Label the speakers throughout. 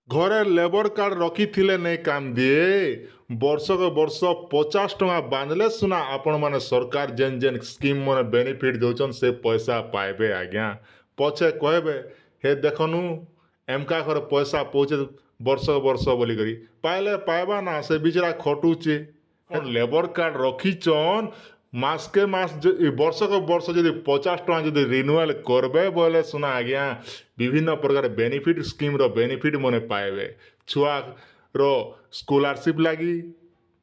Speaker 1: ଘରେ labour card ରଖିଥିଲେ ନେଇ କାମ ଦିଏ ବର୍ଷକ ବର୍ଷ 50 ଟଙ୍କା ବାନ୍ଧିଲେ ସୁନା ଆପଣମାନେ ସରକାର ଯେନ୍ ଯେନ୍ ସ୍କିମ୍ ମାନେ ବେନିଫିଟ୍ ଦେଉଛନ୍ ସେ ପଇସା ପାଇବେ ଆଜ୍ଞା। ପଛେ କହିବେ ହେ ଦେଖନୁ ଏମକା ଘରେ ପଇସା ପହୁଁଚେ ବର୍ଷ ବର୍ଷ ବୋଲିକରି ପାଇଲେ ପାଇବା ନା ସେ ବିଚରା ଖଟୁଛେ ଲେବର କାର୍ଡ଼ ରଖିଛନ୍ ମାସକେ ମାସ ବର୍ଷକ ବର୍ଷ ଯଦି 50 ଟଙ୍କା ଯଦି ରିନ୍ୟୁଆଲ୍ କରବେ ବୋଇଲେ ସୁନା ଆଜ୍ଞା ବିଭିନ୍ନ ପ୍ରକାର ବେନିଫିଟ୍ ସ୍କିମ୍ର ବେନିଫିଟ୍ ମାନେ ପାଇବେ। ଛୁଆର ସ୍କଲାରସିପ୍ ଲାଗି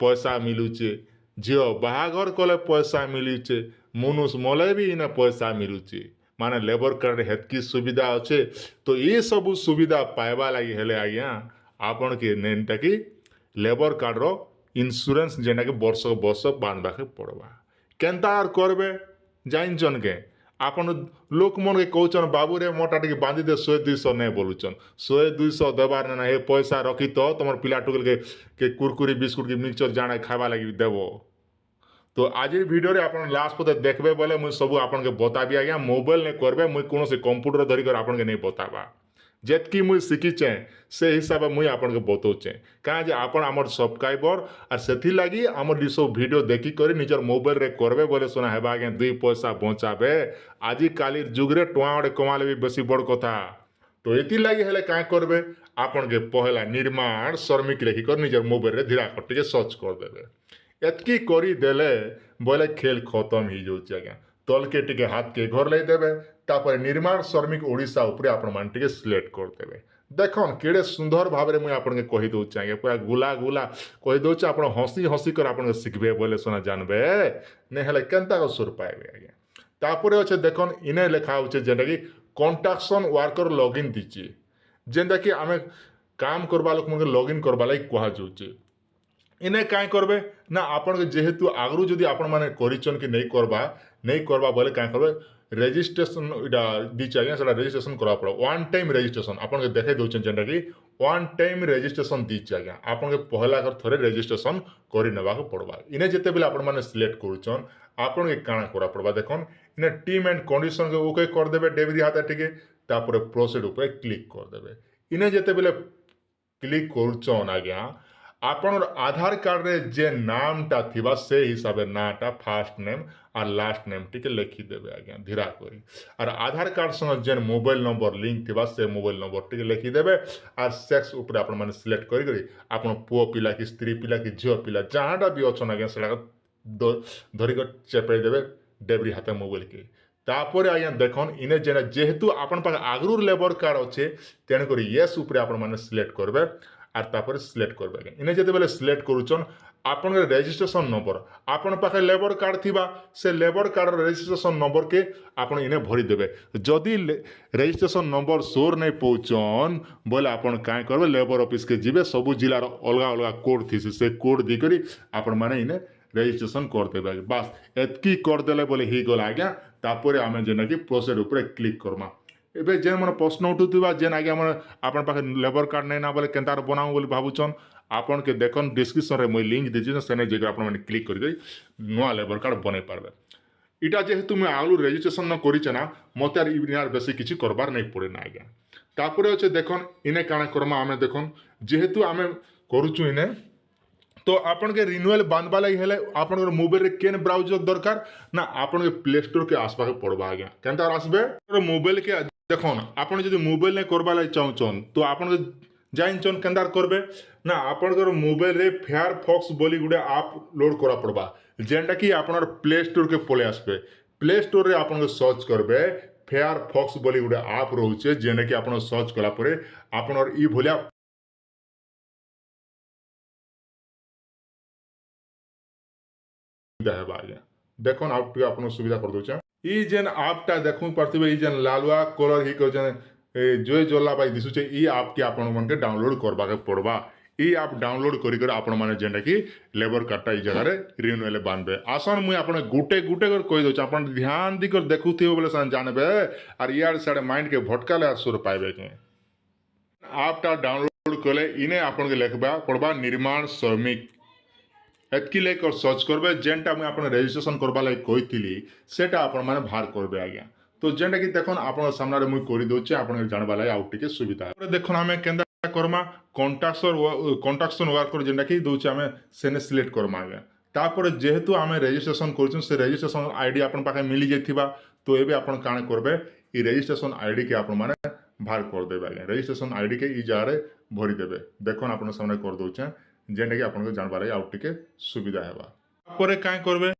Speaker 1: ପଇସା ମିଲୁଛେ, ଝିଅ ବାହାଘର କଲେ ପଇସା ମିଲୁଛେ, ମୁନୁଷ ମଲେ ବି ଇନେ ପଇସା ମିଲୁଛେ। ମାନେ ଲେବର କାର୍ଡ଼ରେ ହେତ୍କି ସୁବିଧା ଅଛେ। ତ ଏସବୁ ସୁବିଧା ପାଇବା ଲାଗି ହେଲେ ଆଜ୍ଞା ଆପଣକେ ନେନ୍ଟାକି ଲେବର କାର୍ଡ଼ର ଇନ୍ସୁରାନ୍ସ ଯେନ୍ଟାକି ବର୍ଷ ବର୍ଷ ବାନ୍ଧବାକେ ପଡ଼ବା। କେନ୍ତା ଆର୍ କରବେ ଜାଣିଛନ୍ କେ ଆପଣ ଲୋକମାନକେ କହୁଛନ୍ ବାବୁରେ ମୋଟା ଟିକେ ବାନ୍ଧିଦେ 100-200 ନେଇ ବୋଲୁଛନ୍ 100-200 ଦେବାର ନା ଏ ପଇସା ରଖିତ ତମର ପିଲା ଟୁକେଲକେ କୁରକୁରି ବିସ୍କୁଟ କି ମିକ୍ସଚର ଜାଣା ଖାଇବା ଲାଗି ଦେବ। তো আজির ভিডিওরে আপনার লাস্ট পথে দেখবে বলে মুই সবু আপনাকে বতাবি আজ্ঞা মোবাইল নে করবে মুই কোণী কম্পুটর ধরিকি আপনাকে নেই বতাবা যেতকি মুই শিখিছে সে হিসাবে মুই আপনাকে বতাউছে কাঁ যে আপনার আমার সবসক্রাইবর আর সেথিলাগি আমার সব ভিডিও দেখিকি নিজের মোবাইলরে করবে বলে শোনা হেবা আজ্ঞা 2 পয়সা বঞ্চাবে আজিকালির যুগরে টুয়া গোটে কমালে বি বেশি বড় কথা। তো এথিলাগি হেলে কাঁ করবে আপনাকে পহলা নির্মাণ শ্রমিক লেখিকর নিজের মোবাইলরে ধীরাকর টিকে সর্চ করদেবে। এতকি କରିଦେଲେ ବୋଇଲେ ଖେଲ ଖତମ ହେଇଯାଉଛି ଆଜ୍ଞା। ତଲକେ ଟିକେ ହାତକେ ଘର ଲାଗିଦେବେ ତାପରେ ନିର୍ମାଣ ଶ୍ରମିକ ଓଡ଼ିଶା ଉପରେ ଆପଣମାନେ ଟିକେ ସିଲେକ୍ଟ କରିଦେବେ। ଦେଖନ୍ କେଡ଼େ ସୁନ୍ଦର ଭାବରେ ମୁଇଁ ଆପଣଙ୍କୁ କହିଦେଉଛି ଆଜ୍ଞା ପୁରା ଗୁଲା ଗୁଲା କହିଦେଉଛି ଆପଣ ହସି ହସି କରି ଆପଣଙ୍କୁ ଶିଖବେ ବୋଇଲେ ସିନା ଜାଣବେ ନାଇଁ ହେଲେ କେନ୍ତା ସୁର ପାଇବେ ଆଜ୍ଞା। ତାପରେ ଅଛେ ଦେଖନ୍ ଇନେ ଲେଖା ହଉଛେ ଯେନ୍ଟାକି କଣ୍ଟ୍ରାକ୍ସନ୍ ୱାର୍କର ଲଗ୍ଇନ୍ ଦିଛେ ଯେନ୍ଟାକି ଆମେ କାମ করবা ଲୋକମାନଙ୍କୁ ଲଗ୍ଇନ୍ করবা ଲାଗି କୁହାଯାଉଛି। ইনে কাঁ করবে না আপনাকে যেহেতু আগরু যদি আপনার করেছেন কি নেই করবা বলে কাঁ করবে রেজিস্ট্রেশন এটা দিচ্ছে আজ্ঞা সেটা রেজিস্ট্রেশন করা পড়ে ওয়ান টাইম রেজিস্ট্রেশন আপনাকে দেখাই দেছেন যেটা কি ওয়ান টাইম রেজিস্ট্রেশন দিচ্ছে আজ্ঞা আপনাকে পহলা থরে রেজিস্ট্রেশন করে নেওয়া পড়বা। ইনে যেতেবেলে আপনার সিলেক্ট করছেন আপনাকে কাଣା করা পড়বা দেখুন ইনে টিম এন্ড কন্ডিশন কে ওকে করদেবে ডেবিরি হাতে টিকে তারপরে প্রোসিড উপরে ক্লিক করদেবে। ইনে যেতেবেলে ক্লিক করছন আজ্ঞা আপনার আধার কার্ডে যে নামটা থিবা সেই হিসাবে নাটা ফার্স্ট নেম আর লাস্ট নেম টিকে লিখিদেবে আজ্ঞা ধীরা করি আর আধার কার্ড সঙ্গে যে মোবাইল নম্বর লিঙ্ক থিবা সে মোবাইল নম্বর টিকে লিখিদেবে আর সেক্স উপরে আপনার মানে সিলেক্ট করি আপনার পুয় পিলা কি স্ত্রী পিলা কি ঝিও পিলা যাহাটা বি অছন আজ্ঞা সেটা ধরিক চেপাই দেবে ডেবরি হাতে মোবাইল কে। তারপরে আজ্ঞা দেখুন ইনে যেহেতু আপনার পাখে আগরুর লেবর কার্ড অছে তেণুকর ইয়েস উপরে আপনার মানে সিলেক্ট করবে আর তারপরে সিলেক্ট করবে আজ্ঞা। ইনে যেতেবেলে সিলেক্ট করুছন আপনার রেজিস্ট্রেশন নম্বর আপনার পাখে লেবর কার্ড থিবা সে লেবর কার্ডর রেজিস্ট্রেশন নম্বরকে আপনার ইনে ভরি দেবে। যদি রেজিস্ট্রেশন নম্বর সোর নেই পৌঁছন বলে আপনার কাঁ করবে লেবর অফিসকে যাবে সবু জেলার অলগা অলগা কোড থিসে সে কোড দিয়ে আপনার মানে ইনে রেজিস্ট্রেশন করদেবে বাস এতকি করদেলে বলে হয়েগলা আজ্ঞা। তারপরে আমি যেনাকি প্রসেড উপরে ক্লিক করমা। এবে যে মানে প্রশ্ন উঠুথিবা যেন আগে আমার আপনার পাখে লেবর কার্ড নেই না বলে কেনতার বনাও বলে ভাবুছন আপনাকে দেখুন ডিসক্রিপশনে মুই লিঙ্ক দিয়েছি সেনে যে আপনার মানে ক্লিক করি নূয়া লেবর কার্ড বনাই পারবে। এটা যেহেতু মুই আগলু রেজিস্ট্রেশন করিছে না মতো আর ইনার বেশি কিছু করবার নাই পড়ে না আজ্ঞা। তারপরে হচ্ছে দেখুন ইনে কাଣା করমা আমি দেখুন যেহেতু আমি করুছু ইনে তো আপনাকে রিনুয়াল বাঁধবা লাগি হলে আপনার মোবাইল কেন ব্রাউজর দরকার না আপনাকে প্লে স্টোর কে আসবাকে পড়বা আজ্ঞা কেনতা আসবে মোবাইল কে দেখুন আপনার যদি মোবাইল নে করবা লাগি চাহুছন তো আপনাকে জানিছন কেন্দার করবে না আপনার মোবাইলে ফায়ারফক্স বলি গোটে আপ লোড করা পড়বা যেটা কি আপনার প্লে স্টোর কে পলে আসবে। প্লে স্টোরে আপনাকে সর্চ করবে ফায়ারফক্স বলি গোটে আপ রয়েছে যেটা কি আপনার সর্চ কলা পরে আপনার ই ভলিয়া हेबा आज्ञा। देखुन आप टिके आपन सुविधा कर दउछे ई जेन आपटा देखु परथिबे ई जेन लालुआ कलर ही को जेन जोय जोला बाई दिसुचे ई आप के आपन मन के डाउनलोड करबा के पड़बा। ई आप डाउनलोड करी कर आपन माने जेंटा की लेबर कार्डटा ई जगह रे रिन्यूअल बांधबे। आसन मुई आपन गुटे गुटे कर कहि दउछ आपन ध्यान दी कर देखुथिबे बोले सन जानबे और यार साडे माइंड के भटकाले सुर पाइबे के आपटा डाउनलोड कले इने आपन के लिखबा पड़बा निर्माण श्रमिक एतकी लेकर सर्च करबे जेनटा मुझे आपन रेजिस्ट्रेशन करबा लगी कही सेटा आपण माने बाहर करबे आज्ञा। तो जेनटा कि देखुन आपन सामने मुझे कर दूचे आपन जानबा लगी आउ टिके सुविधा देखुन आमे केंदा करमा कंट्राक्शन वर्कर जेनटा कि दौचे आम सेने सिलेक्ट करमा आज्ञा तापर जेहेतु आम रेजिस्ट्रेशन कर से रेजिस्ट्रेशन आईडी आपन पाखे मिली जाइथिबा तो एबे आपन काण करबे ई रेजिस्ट्रेशन आईडी के आपन माने बाहर कर देबे आज्ञा रेजिस्ट्रेशन आईडी के ई जगह भरी देबे देखन आपन सामने कर दउचे जेनटा कि आपन जानबारे आउ टिके सुविधा हेबा तापर काय करबे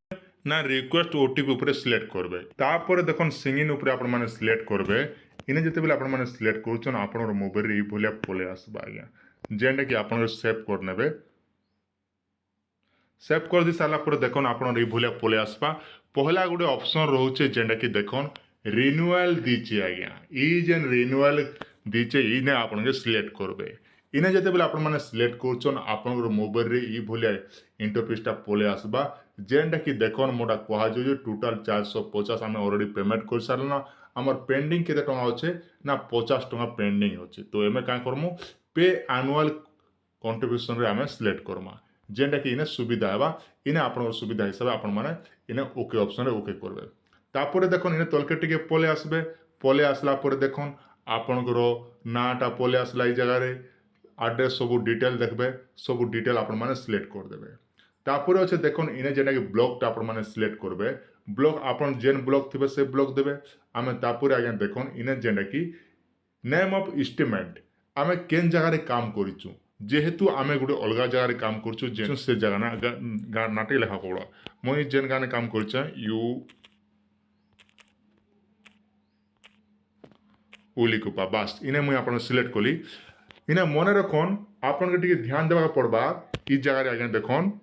Speaker 1: ना रिक्वेस्ट ओटीपी ऊपर सिलेक्ट करबे तापर देखन सिंगिंग ऊपर आपन माने सिलेक्ट करबे इने जते बेले आपन माने सिलेक्ट करूछन आपन मोबाइल रे ई भलिया पले आसबा आज्ञा जेनटा कि आपन सेव कर नेबे सेव कर दी सारा पर देखन आपन ई भलिया पले आसबा पहला गोटे ऑप्शन रोचे जेनटा कि देखन रिन्यूअल दीचे आज्ञा ई जेन रिन्यूअल दीचे इने आपन के सिलेक्ट करबे इने जते बेले आपन माने सिलेक्ट करछन आपन मोबाइल रे ई भलिया इंटरफेसटा पले आसबा जेनटा कि देखन मोटा कहा जो टोटल 450 आम ऑलरेडी पेमेंट कर सारना आमर पेंडिंग केते टंका अच्छे ना 50 टंका पेंडिंग अच्छे तो एमे का करमु पे एनुअल कंट्रीब्यूशन रे आम सिलेक्ट करमा जेनटा कि इने सुविधा हेबा इने आपन सुविधा हिसाब आपन माने इने ओके ऑप्शन रे ओके करबे तापर देखन इने तलके टिके पले आसबे पले आसला पर देखन आपनकर नाटा पले आसला ई जगह रे एड्रेस सब डिटेल देखबे सब डिटेल आपन माने सिलेक्ट कर देबे तापर अच्छे देखन इने जेना कि ब्लॉकटा आपन माने सिलेक्ट करबे ब्लॉक आपन जेन ब्लॉक थिबे से ब्लॉक देबे आमे तापर आगे देखन इने जेना कि नेम ऑफ एस्टिमेट आमे केन जगह रे काम करिचु जेहेतु आमे गुटे अलगा जगह रे काम करचु जेन से जगह ना नाटे लेखा पड़ा मई जेन गाने काम करछे यू उलिकुपा बास इने मुई आपन सिलेक्ट कली इने मने रखन आपन के टिके ध्यान देबा पड़बा ई जगह रे आगे देखन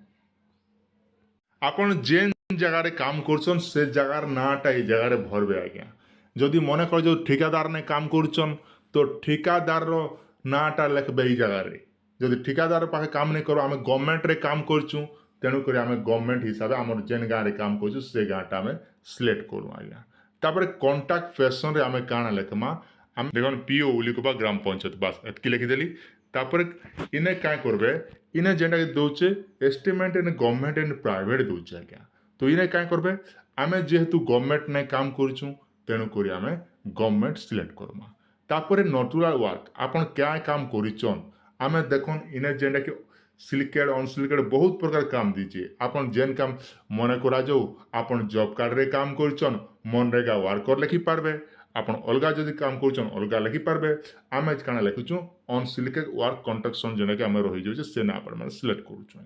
Speaker 1: आपन जेन जगह रे काम करछन से जगह नाटा ई जगह रे भरबे आज्ञा जदि मने कर जो ठेकेदार ने काम करछन तो ठेकेदार रो नाटा लिखबे ई जगह रे जदि ठेकेदार पाखे काम नहीं करो आमे गवर्नमेंट रे काम करछु तेणु करी आमे गवर्नमेंट हिसाब आमर जेन गाँ रे काम करछु से गाँटा आमे सिलेक्ट करू आज्ञा तापर कांटेक्ट पर्सन रे आमे काना लिखमा आम देखन पीओ उलिकुपा ग्राम पंचायत बस एतकी लिखिदेली तापर इने क्या करबे इने जेनटा दौचे estimate in government and private दौचे आज्ञा तो इने क्या करबे आमे जेहेतु गवर्नमेंट ने काम करछु तेणु करी आमे गवर्नमेंट सिलेक्ट करमा तापर नटुराल वर्क आपन क्या काम करिचन आमे देखन इने जेनटा कि सिलिकेड अनसिलिकेड बहुत प्रकार काम दीजिए आपन जेन काम मने करा जाऊ आपन जॉब कार्ड रे काम करचन मनरेगा वर्कर लिखि पारबे आपन अलगा जदि काम करचन अलगा लिखि पारबे आमे काना लिखुछु अनसिलिकेड वर्क कंट्राक्शन जेना कि आमे रहि जाउछे से ना आपन माने सिलेक्ट करूछु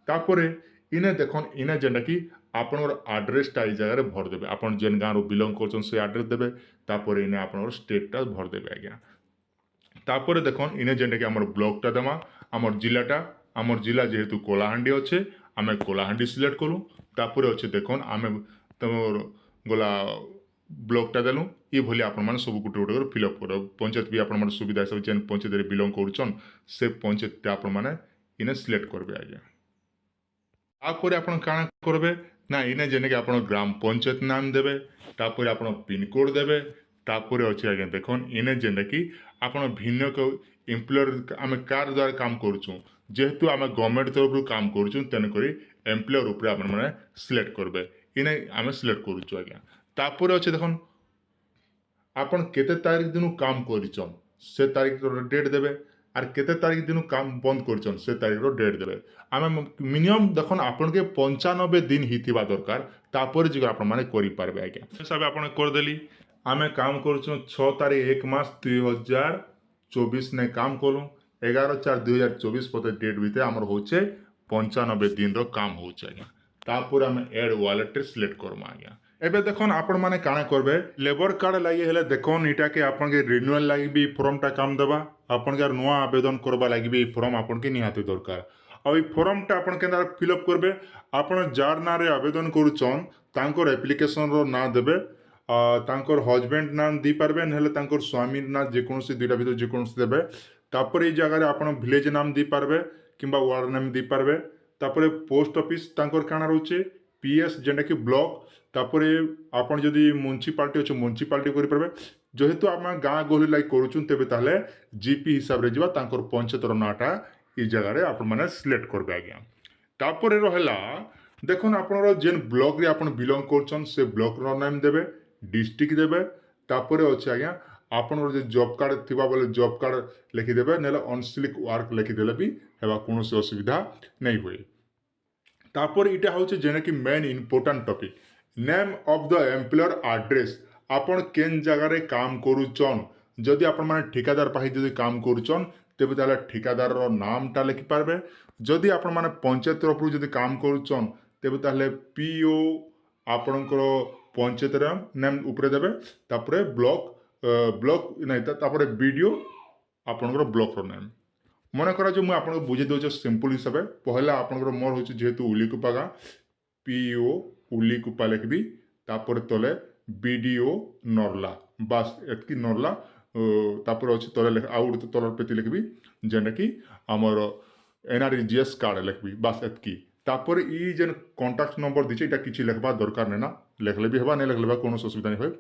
Speaker 1: तापर इने देखन इने जेना कि आपनर एड्रेसटा ई जगह रे भर देबे आपन जेन गाँ रो बिलोंग करचन से एड्रेस देबे तापर इने आपनर स्टेटटा भर देबे आज्ञा तापर देखन इने जेनटा कि हमर ब्लॉकटा देमा हमर जिला जेहेतु कोलाहांडी अच्छे आमे कोलाहांडी सिलेक्ट करूँ तापर अच्छे देखन आमे तमर गला ब्लॉकटा देलु ये भली आपण माने सब गुटे गुटे फिलअप कर पंचायत भी आपण माने सुविधा सब जेन पंचायत रे बिलोंग करछन से पंचायत आपण माने इने सिलेक्ट करबे आज्ञा तापर आपण काना करबे ना इने जेने कि आपण ग्राम पंचायत नाम देबे तापर आपण पिन कोड देबे तापर अच्छे आज्ञा देखन इने जेने कि आपण भिन्न को एम्प्लॉयर आमे कार द्वारा काम करछु जेहेतु आमे गवर्नमेंट तरफ काम करछु तेन करी एम्प्लॉयर ऊपर आपण माने सिलेक्ट करबे इने आमे सिलेक्ट करछु आज्ञा तापर अच्छे देखन आपन केते तारीख दिन काम करिचन से तारीख रो डेट देबे आर केते तारीख दिन काम बंद करिचन से तारीख रो डेट देबे आमे मिनिमम देखन आपन के 95 दिन हिथिबा दरकार तापर जे आपन माने करि पारबे आज्ञा हिसाब आपन कर देली आमे काम करछु 6 तारीख 1 मास 2024 ने काम करू 11/4/2024 पते डेट भीतर हमर होचे 95 दिन रो काम होचे आज्ञा तापर आमे ऐड वॉलेट सिलेक्ट करमा आज्ञा एबे देखन आपण माने काना करबे लेबर कार्ड लागि हेले देखन इटा के आपन के रिन्यूअल लागि भी फॉर्म टा काम देबा आपन के नया आवेदन करबा लागि भी फॉर्म आपन के निहाती दरकार आ ई फॉर्म टा आपन के फिल अप करबे आपन जार ना रे आवेदन करूचन तांकर एप्लीकेशन रो ना देबे तांकर हस्बैंड नाम दी पारबे नहले तांकर स्वामी ना जे कोनसी दुटा भीतर जे कोनसी देबे तापर ई जगह रे आपन विलेज नाम दी पारबे किंबा वार्ड नाम दी पारबे तापर पोस्ट ऑफिस तांकर काना रहउचे पीएस जेंडा कि ब्लॉक तापर आपन जदि म्युनिसिपालिटी अच्छे म्युनिसिपालिटी करि पारबे जेहेतु आम गाँ गहली लाइक करूचुन तेबे ताहले जीपी हिसाब रे जिबा तांकर पंचायतर नाटा ई जगह रे आपन माने सिलेक्ट करबे आज्ञा तापर रहला देखन आपनर जेन ब्लॉक रे आपन बिलोंग करछन से ब्लॉक रो नाम देबे डिस्ट्रिक्ट देबे तापर अछि आज्ञा ଆପଣଙ୍କର ଯେ ଜବ୍ କାର୍ଡ଼ ଥିବା ବେଲେ ଜବ୍ କାର୍ଡ଼ ଲେଖିଦେବେ, ନହେଲେ ଅନସିଲ୍କ ୱାର୍କ ଲେଖିଦେଲେ ବି ହେବା, କୌଣସି ଅସୁବିଧା ନାଇଁ ହୁଏ। ତାପରେ ଏଇଟା ହେଉଛି ଯେନେକି main important topic, name of the employer address. ଆପଣ କେନ୍ ଜାଗାରେ କାମ କରୁଛନ୍, ଯଦି ଆପଣମାନେ ଠିକାଦାର ପାଖେ ଯଦି କାମ କରୁଛନ୍ ତେବେ ତାହେଲେ ଠିକାଦାରର ନାମଟା ଲେଖିପାରିବେ। ଯଦି ଆପଣମାନେ ପଞ୍ଚାୟତ ତରଫରୁ ଯଦି କାମ କରୁଛନ୍ ତେବେ ତାହେଲେ PO ଆପଣଙ୍କର ପଞ୍ଚାୟତର ନେମ୍ ଉପରେ ଦେବେ, ତାପରେ ବ୍ଲକ ନାଇଁ ତାପରେ BDO ଆପଣଙ୍କର ବ୍ଲକର ନେମ୍। মনে করা যে মুই আপনাকে বুঝাই দেଉଛି সিম্পল হিসাবে। পহলা আপনার মোর হচ্ছে যেহেতু উলিকুপা গাঁ, PO উলিকুপা লিখবি, তারপরে তলে BDO নরলা, বাস এতকি নরলা। তারপরে হচ্ছে তলে আউ গোটে তলর পেতি লিখবি যেটা কি আমার NREGS কার্ড লিখবি, বাস এতকি। তারপরে ই যে কন্টাক্ট নম্বর দিচ্ছে এটা কিছু লেখবা দরকার নেই না, লেখলে বি হবা, নেই লেখলে কোনো অসুবিধা নেই হয়।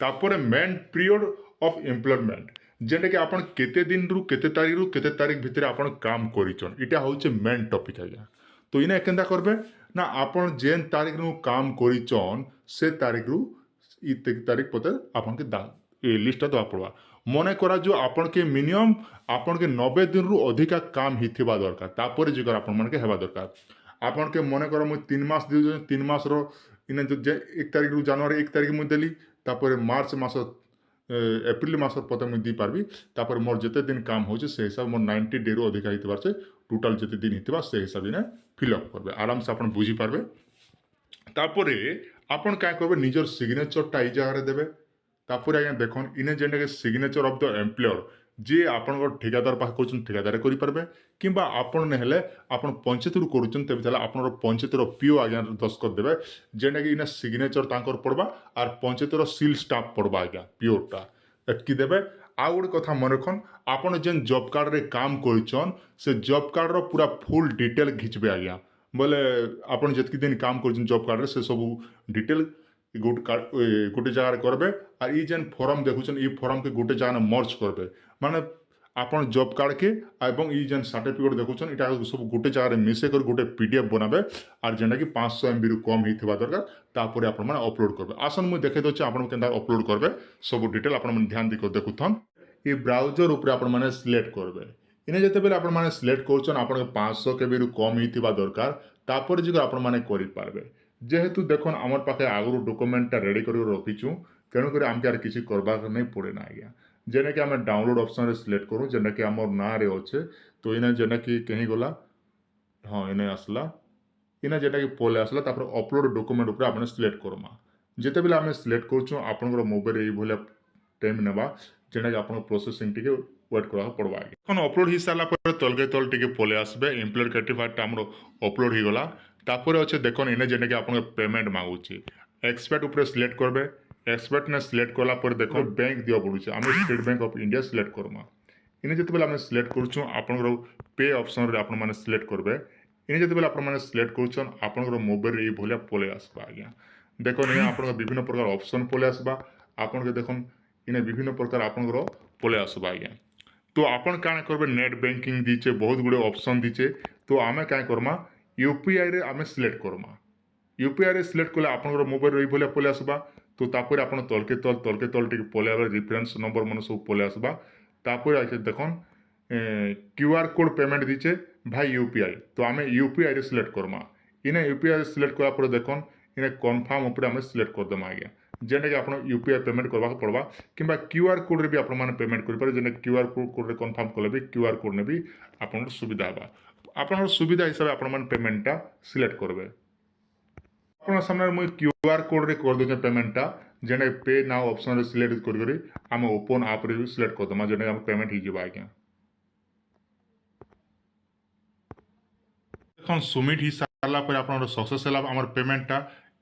Speaker 1: তারপরে মেন পিরিয়ড অফ এমপ্লয়মেন্ট, যেটাকি আপনার কেতে দিনরু কেতে তারিখরু কেতে তারিখ ভিতরে আপনার কাম করিছন, এটা হচ্ছে মেন টপিক আজ্ঞা। তো ইনা কেনতা করবে না, আপনার যেন তারিখরু কাম করিছন সে তারিখরু ই তারিখ পথে আপনাকে লিস্টটা দেওয়া পড়বা। মনে করা যে আপনাকে মিনিমম আপনাকে 90 দিনরু অধিকা কাম হইথিবা দরকার, তারপরে যে আপনার হেবা দরকার। আপনাকে মনে কর মুই 3 মাস দিয়ে 3 মাসর ইনে যে 1 তারিখরু জানুয়ারি 1 তারিখ মুই দেলি, তারপরে মার্চ মাস এপ্রিল মাসর পথে মুই দিয়ে পারবি। তারপরে মোর যেতে দিন কাম হচ্ছে সে হিসাবে মোর 90 ডেরু অধিকা হইতে পারছে, টোটাল যেতে দিন হইতে সে হিসাবে ইনে ফিল আপ করবে, আরামসে আপনার বুঝি পারবে। তারপরে আপন কাঁ করবে, নিজের সিগনেচরটা এই জায়গায় দেবে। তারপরে আজ্ঞা দেখুন ইনে যেটাকে সিগনেচর অফ দ এমপ্লয়র, যে আপনার ঠিকাদার পাখে করছেন ঠিকাদারে করিপারবে, কিংবা আপন নেহলে আপন পঞ্চায়েতরু করছেন তেবে তাহলে আপনার পঞ্চায়েতর PO আজ্ঞা দস্তখত দেবে, যেটাকি ইনে সিগনেচর তাঁকর পড়বা আর পঞ্চায়েতর সিল স্টাম্প পড়বা আজ্ঞা পিওরটা এতকি দেবে। আউ গোটে কথা মনে রাখুন, আপনার যে জব কার্ডরে কাম করছেন সে জব কার্ডর পুরা ফুল ডিটেল ঘিচবে আজ্ঞা, বলে আপনার যেতকি দিন কাম করছেন জব কার্ডরে সে সবু ডিটেল গোটে জায়গায় করবে। আর ই যেন ফর্ম দেখুছেন এই ফর্মকে গোটে জায়গায় মর্জ করবে, মানে আপনার জব কার্ডকে এবং ই যেন সার্টিফিকেট দেখুছেন এটা সব গোটে জায়গায় মিশে করে গোটে PDF বনাবে, আর যেটা কি 500 MB রু কম হইଥିବା দরকার। তারপরে আপনার মানে অপলোড করবে। আসুন মুই দেখাই দেছি আপনার কেন অপলোড করবে সব ডিটেল আপনার ধ্যান দিয়ে দেখুন। এই ব্রাউজর উপরে আপনার মানে সিলেক্ট করবে। ইনে যেতবে আপনার মানে সিলেক্ট করছেন আপনার 500 KB রু কম হইଥିବା দরকার, তারপরে যে আপনার মানে করিপারবে। যেহেতু দেখুন আমার পাখে আগর ডকুমেন্টটা রেডি করে রখিছু, তেণুকরি আমাকে আর কিছু করবার নাই পড়ে না আজ্ঞা। যেটাকি আমি ডাউনলোড অপশন সিলেক্ট করুँ, যেটাকি আমার নাঁরে অছে। তো ইনে যেটাকি কहीं গলা, হ্যাঁ ইনে আসলা, ইনে যেটাকি পলে আসলা, তারপরে অপলোড ডকুমেন্ট উপরে আপনার সিলেক্ট করমা। যেতবে আমি সিলেক্ট করছু আপনার মোবাইল এইভাবে টাইম নেবা, যেটাকি আপনার প্রসেসিং টিকে ওয়েট করা পড়বা আগে। এখন অপলোড হয়ে সারা পরে তলকে তল টিকে পলে আসবে, এমপ্লয়েড সার্টিফিকেটটা আমার অপলোড হয়ে গলা। তারপরে হচ্ছে দেখুন এনে যেটাকি আপনার পেমেন্ট মাগুছি, এক্সপেক্ট উপরে সিলেক্ট করবে। এক্সপেক্ট না সিলেক্ট কলা পরে দেখুন ব্যাঙ্ক দিয়া পড়ুছে, আমি State Bank of India select করমা। ইনে যেতবে আমি সিলেক্ট করছু আপনার পে অপশনরে আপনার মানে সিলেক্ট করবে। ইনে যেতবে আপনার মানে সিলেক্ট করছেন আপনার মোবাইল এইভাবে পলে আসবা আজ্ঞা। দেখুন এনে আপনার বিভিন্ন প্রকার অপশন পলে আসবা, আপনাকে দেখুন ইনে বিভিন্ন প্রকার আপনার পলে আসবা আজ্ঞা। তো আপন কাଣା করবে, নেট ব্যাঙ্কিং দিচ্ছে, বহুত গুড়ে অপশন দিচ্ছে। তো আমি কাঁ করমা, UPI রে আমি সিলেক্ট করমা। UPI রে সিলেক্ট করলে আপনার মোবাইল এইভাবে পলে আসবা। তো তারপরে আপনার তলকে তল টিকে পলে আসবে, রেফারেন্স নম্বর মানে সব পলে আসবা। তারপরে আছে দেখুন QR কোড পেমেন্ট দিচ্ছে ভাই UPI, তো আমি UPI রে সিলেক্ট করমা। ইনে UPI রে সিলেক্ট করা পরে দেখুন ইনে কনফার্ম উপরে আমি সিলেক্ট করদেমা আজ্ঞা, যেটাকি আপনার UPI পেমেন্ট করবা পড়বা। কিংবা QR কোডরে বি আপনার মানে পেমেন্ট করিপারে, যেটা QR কোডরে কনফার্ম কলে বি QR কোড নে বি আপনার সুবিধা হবা। আপনার সুবিধা হিসাবে আপনার মানে পেমেন্টটা সিলেক্ট করবে। আপনার সামনে মুই QR কোডরে করে দেছে পেমেন্টটা, যেটা পে নাও অপশন সিলেক্ট করি আমি ওপন আপরে বি সিলেক্ট করদেমা, যেটা আমার পেমেন্ট হয়ে যাবে আজ্ঞা। এখন সবমিট হয়ে সারা পরে আপনার সকসেস হল আমার পেমেন্টটা।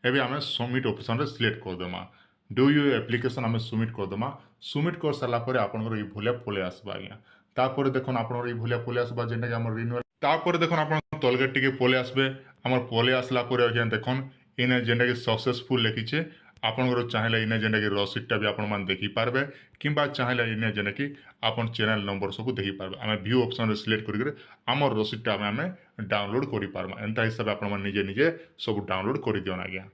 Speaker 1: এবে আমি সবমিট অপশনরে সিলেক্ট করদেমা, ডু ইউ আপ্লিকেশন আমি সবমিট করদেমা। সবমিট করে সারা পরে আপনার এইভাবে পলে আসবা আজ্ঞা। তারপরে দেখুন আপনার এইভাবে পলে আসবা, যেটাকি আমার রিনিউয়াল। তারপরে দেখুন আপনার তলগেট টিকে পলে আসবে। আমার পলে আসলা পরে দেখুন ইনে যেটাকি সকসেসফুল লিখিছে। আপনার চাইলে ইনে যেটাকি রসিদটা বি আপনার মানে দেখিপারবে, কিংবা চাইলে ইনে যেটাকি আপনার চ্যানেল নম্বর সবু দেখিপারবে। আমি ভিউ অপশনরে সিলেক্ট করি আমার রসিদটা আমি ডাউনলোড করিপারমা। এন্তা হিসাবে আপনার নিজে নিজে সব ডাউনলোড করে দিও আজ্ঞা।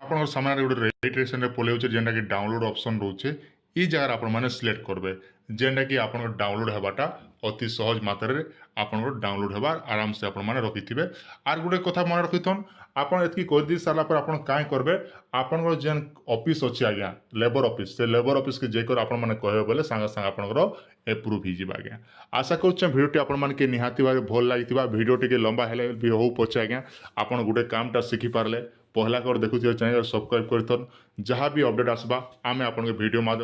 Speaker 1: আপনার সামনে গোটে রেজিস্ট্রেশন পলে হচ্ছে, যেটাকি ডাউনলোড অপশন রয়েছে। ଇ ଜାଗାରେ ଆପଣମାନେ ସିଲେକ୍ଟ କରିବେ ଯେନ୍ଟାକି ଆପଣଙ୍କର ଡାଉନଲୋଡ଼ ହେବାଟା ଅତି ସହଜ ମାତ୍ରାରେ ଆପଣଙ୍କର ଡାଉନଲୋଡ଼ ହେବା ଆରାମସେ ଆପଣମାନେ ରଖିଥିବେ। ଆର୍ ଗୋଟେ କଥା ମନେ ରଖିଥନ୍, ଆପଣ ଏତିକି କରିଦେଇ ସାରିଲା ପରେ ଆପଣ କାଇଁ କରିବେ, ଆପଣଙ୍କର ଯେନ୍ ଅଫିସ୍ ଅଛି ଆଜ୍ଞା ଲେବର ଅଫିସ୍, ସେ ଲେବର ଅଫିସ୍କେ ଯାଇକରି ଆପଣମାନେ କହିବେ ବୋଲେ ସାଙ୍ଗେ ସାଙ୍ଗେ ଆପଣଙ୍କର ଏପ୍ରୁଭ୍ ହେଇଯିବା ଆଜ୍ଞା। ଆଶା କରୁଛେଁ ଭିଡ଼ିଓଟି ଆପଣମାନଙ୍କୁ ନିହାତି ଭାବେ ଭଲ ଲାଗିଥିବା। ଭିଡ଼ିଓ ଟିକେ ଲମ୍ବା ହେଲେ ବି ହଉ ପଛେ ଆଜ୍ଞା ଆପଣ ଗୋଟେ କାମଟା ଶିଖିପାରିଲେ। ପହଲା କରି ଦେଖୁଥିବେ ଚ୍ୟାନେଲ୍ ସବସ୍କ୍ରାଇବ୍ କରିଥନ୍, ଯାହା ବି ଅପଡ଼େଟ୍ ଆସିବା ଆମେ ଆପଣଙ୍କ ଭିଡ଼ିଓ ମାଧ୍ୟମ